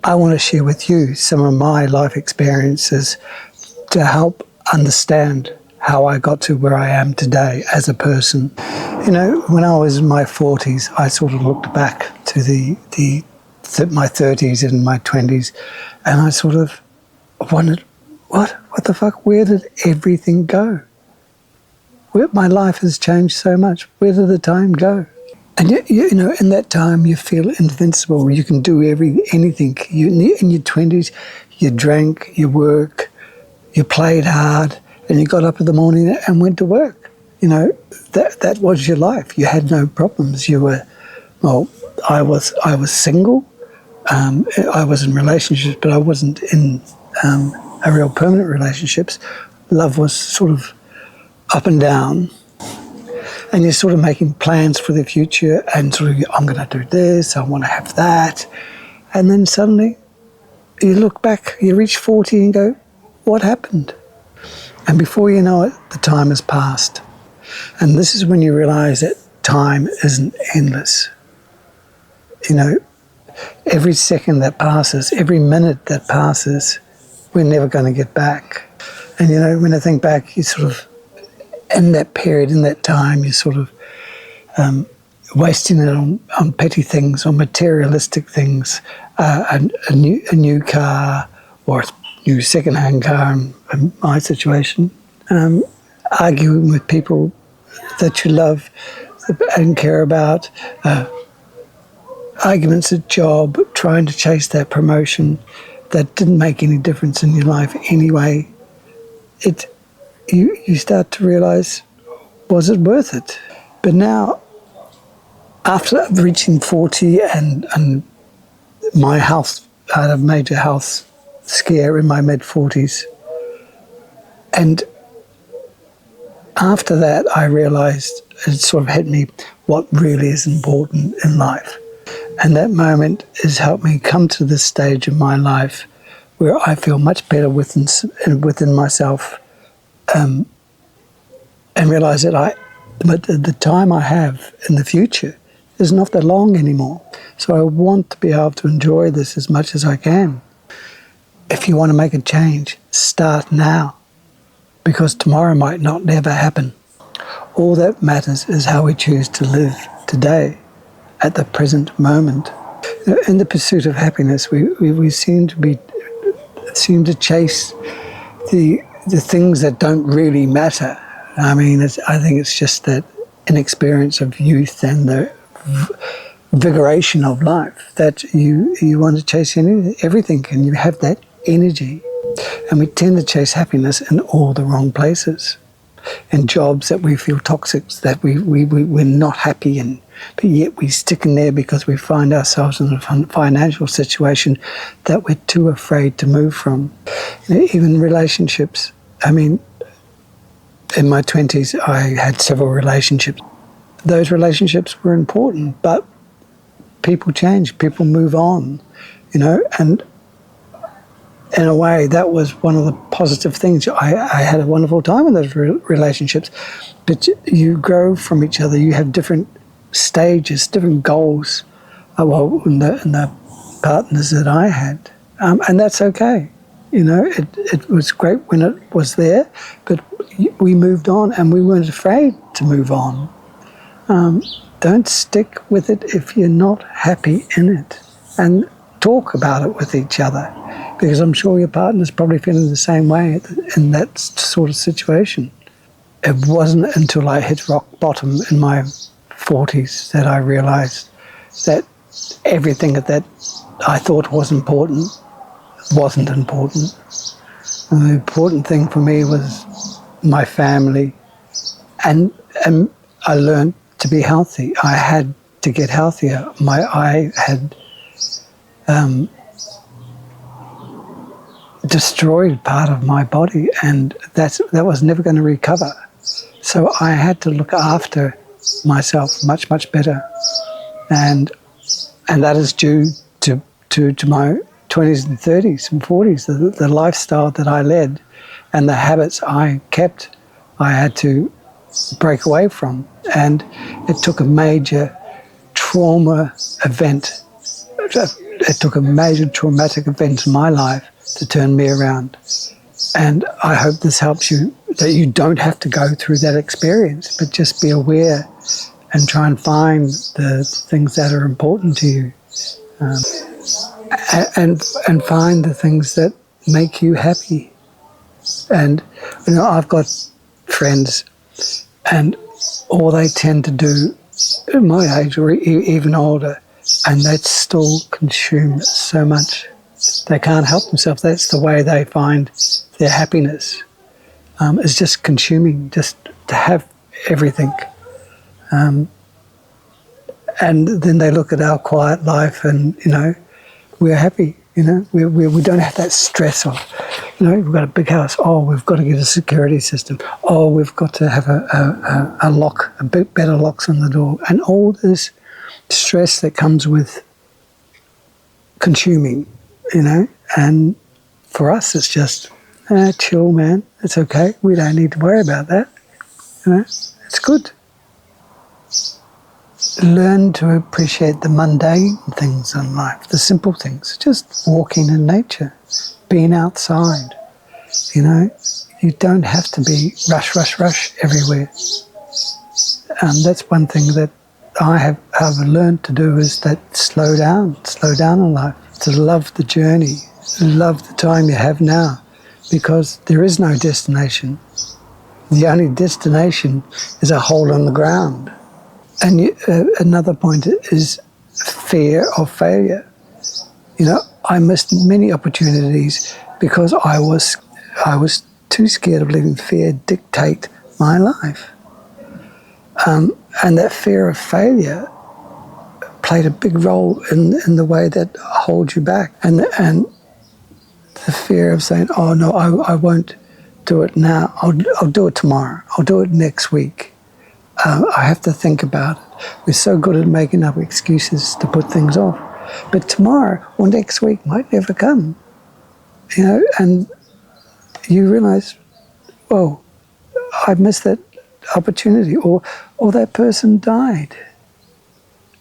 I want to share with you some of my life experiences to help understand how I got to where I am today as a person. You know, when I was in my 40s, I sort of looked back to my 30s and my 20s, and I sort of wondered, what the fuck? Where did everything go? My life has changed so much. Where did the time go? And you know, in that time, you feel invincible. You can do anything. In your 20s, you drank, you work, you played hard, and you got up in the morning and went to work. You know, that was your life. You had no problems. You were, well, I was single. I was in relationships, but I wasn't in a real permanent relationships. Love was sort of up and down. And you're sort of making plans for the future and sort of, I'm going to do this, I want to have that. And then suddenly you look back, you reach 40 and go, what happened? And before you know it, the time has passed. And this is when you realize that time isn't endless. You know, every second that passes, every minute that passes, we're never going to get back. And, you know, when I think back, you sort of, in that period, in that time, you're sort of wasting it on petty things, on materialistic things, a new car or a new second-hand car in my situation, arguing with people that you love and care about, arguments at job, trying to chase that promotion that didn't make any difference in your life anyway. You start to realise, was it worth it? But now, after reaching 40 and my health, I had a major health scare in my mid-40s, and after that I realised, it sort of hit me, what really is important in life. And that moment has helped me come to this stage in my life where I feel much better within myself, and realise that the time I have in the future is not that long anymore. So I want to be able to enjoy this as much as I can. If you want to make a change, start now, because tomorrow might not never happen. All that matters is how we choose to live today, at the present moment. You know, in the pursuit of happiness, we seem to chase the things that don't really matter. I mean, I think it's just that inexperience of youth and the vigoration of life that you want to chase everything, and you have that energy. And we tend to chase happiness in all the wrong places. In jobs that we feel toxic, that we're not happy in, but yet we stick in there because we find ourselves in a financial situation that we're too afraid to move from. You know, even relationships. I mean, in my 20s, I had several relationships. Those relationships were important, but people change, people move on, you know, and in a way, that was one of the positive things. I had a wonderful time in those relationships, but you grow from each other. You have different stages, different goals, well, in the partners that I had, and that's okay. You know, it was great when it was there, but we moved on, and we weren't afraid to move on. Don't stick with it if you're not happy in it, and talk about it with each other, because I'm sure your partner's probably feeling the same way in that sort of situation. It wasn't until I hit rock bottom in my 40s that I realised that everything that I thought was important wasn't important. And the important thing for me was my family, and I learned to be healthy. I had to get healthier. I had destroyed part of my body, and that was never going to recover. So I had to look after myself much better, and that is due to my 20s and 30s and 40s, the lifestyle that I led and the habits I kept. I had to break away from, and it took a major trauma event, it took a major traumatic event in my life to turn me around. And I hope this helps you, that you don't have to go through that experience, but just be aware and try and find the things that are important to you, and find the things that make you happy. And I've got friends, and all they tend to do at my age or even older, and that still consumes so much. They can't help themselves. That's the way they find their happiness, is just consuming, just to have everything. And then they look at our quiet life and, we're happy. We don't have that stress of, we've got a big house. Oh, we've got to get a security system. Oh, we've got to have a lock, a bit better locks on the door. And all this stress that comes with consuming, And for us, it's just, chill, man. It's okay. We don't need to worry about that. It's good. Learn to appreciate the mundane things in life, the simple things, just walking in nature, being outside. You don't have to be rush, rush, rush everywhere. That's one thing that I have learned to do, is that slow down in life, to love the journey, love the time you have now, because there is no destination. The only destination is a hole in the ground. And another point is fear of failure. I missed many opportunities because I was too scared of letting fear dictate my life. And that fear of failure played a big role in the way that holds you back. And the fear of saying, oh no, I won't do it now. I'll do it tomorrow. I'll do it next week. I have to think about it. We're so good at making up excuses to put things off. But tomorrow or next week might never come. And you realise, whoa, I missed that opportunity, or that person died.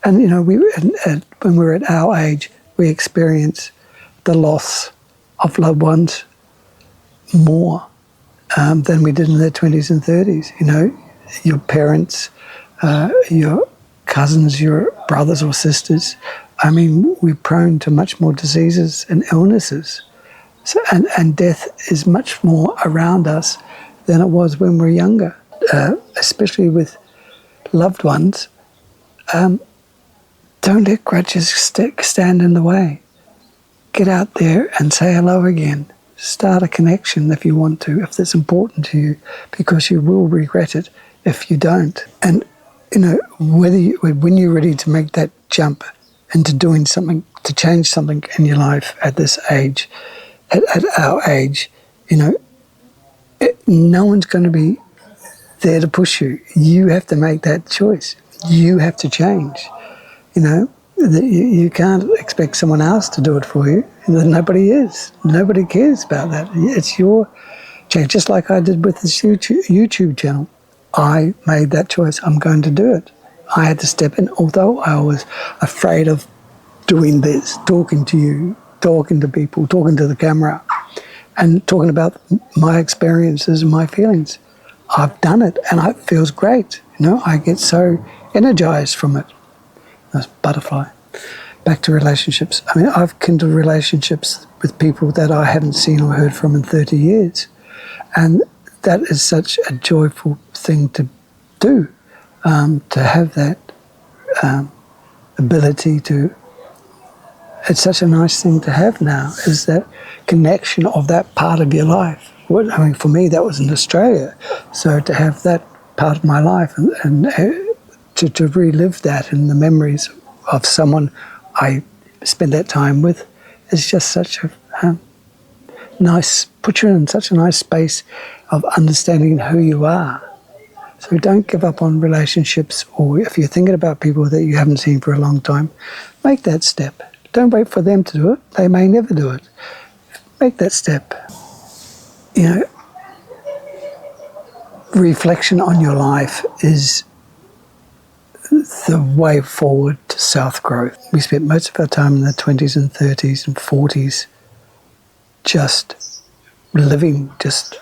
And when we're at our age, we experience the loss of loved ones more than we did in their 20s and 30s. Your parents, your cousins, your brothers or sisters. We're prone to much more diseases and illnesses. So, and death is much more around us than it was when we were younger, especially with loved ones. Don't let grudges stand in the way. Get out there and say hello again. Start a connection if you want to, if that's important to you, because you will regret it if you don't. And when you're ready to make that jump into doing something, to change something in your life at this age, at our age, no one's going to be there to push you. You have to make that choice. You have to change. You can't expect someone else to do it for you. Nobody is. Nobody cares about that. It's your change. Just like I did with this YouTube channel. I made that choice. I'm going to do it. I had to step in, although I was afraid of doing this, talking to you, talking to people, talking to the camera, and talking about my experiences and my feelings. I've done it, and it feels great. I get so energized from it. That's butterfly. Back to relationships. I've kindled relationships with people that I haven't seen or heard from in 30 years. And that is such a joyful thing to do, to have that ability to. It's such a nice thing to have now, is that connection of that part of your life. For me, that was in Australia. So to have that part of my life and to relive that in the memories of someone I spent that time with is just such a nice, put you in such a nice space of understanding who you are. So don't give up on relationships, or if you're thinking about people that you haven't seen for a long time, make that step. Don't wait for them to do it. They may never do it. Make that step. Reflection on your life is the way forward to self-growth. We spent most of our time in the 20s and 30s and 40s just living, just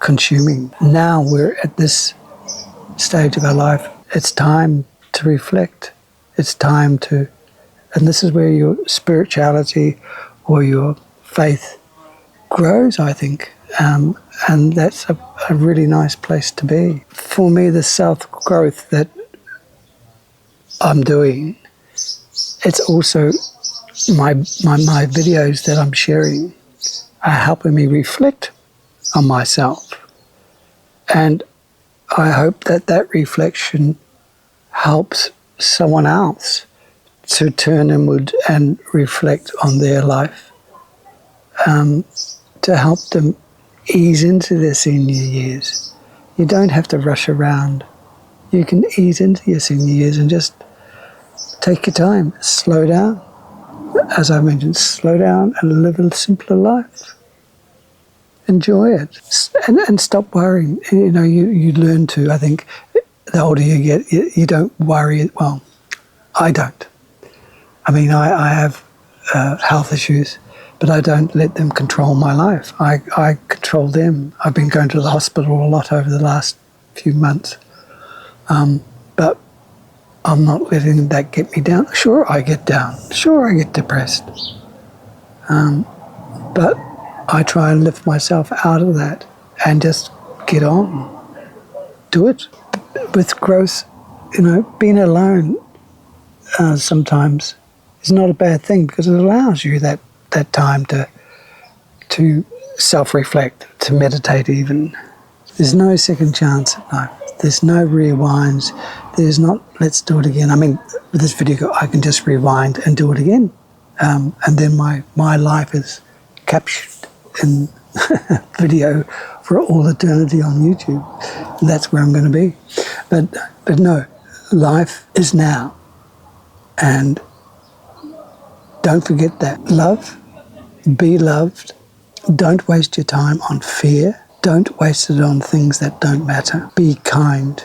consuming. Now we're at this stage of our life. It's time to reflect. It's time to, and this is where your spirituality or your faith grows, I think. And that's a really nice place to be. For me, the self-growth that I'm doing, it's also my videos that I'm sharing are helping me reflect on myself. And I hope that that reflection helps someone else to turn inward and reflect on their life, to help them ease into their senior years. You don't have to rush around. You can ease into your senior years and just take your time, slow down. As I mentioned, slow down and live a simpler life. Enjoy it and stop worrying. You know, you learn to, I think, the older you get, you don't worry. Well, I don't. I mean, I have health issues, but I don't let them control my life. I control them. I've been going to the hospital a lot over the last few months, but I'm not letting that get me down. Sure, I get down. Sure, I get depressed. But I try and lift myself out of that and just get on. Do it. With growth, you know, being alone sometimes is not a bad thing because it allows you that time to self-reflect, to meditate even. There's no second chance at life. There's no rewinds. There's not, let's do it again. I mean, with this video, I can just rewind and do it again. And then my life is captured in video for all eternity on YouTube. And that's where I'm going to be. But no, life is now. And don't forget that. Love, be loved. Don't waste your time on fear. Don't waste it on things that don't matter. Be kind.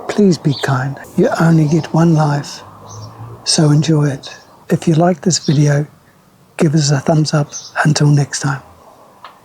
Please be kind. You only get one life, so enjoy it. If you like this video, give us a thumbs up. Until next time.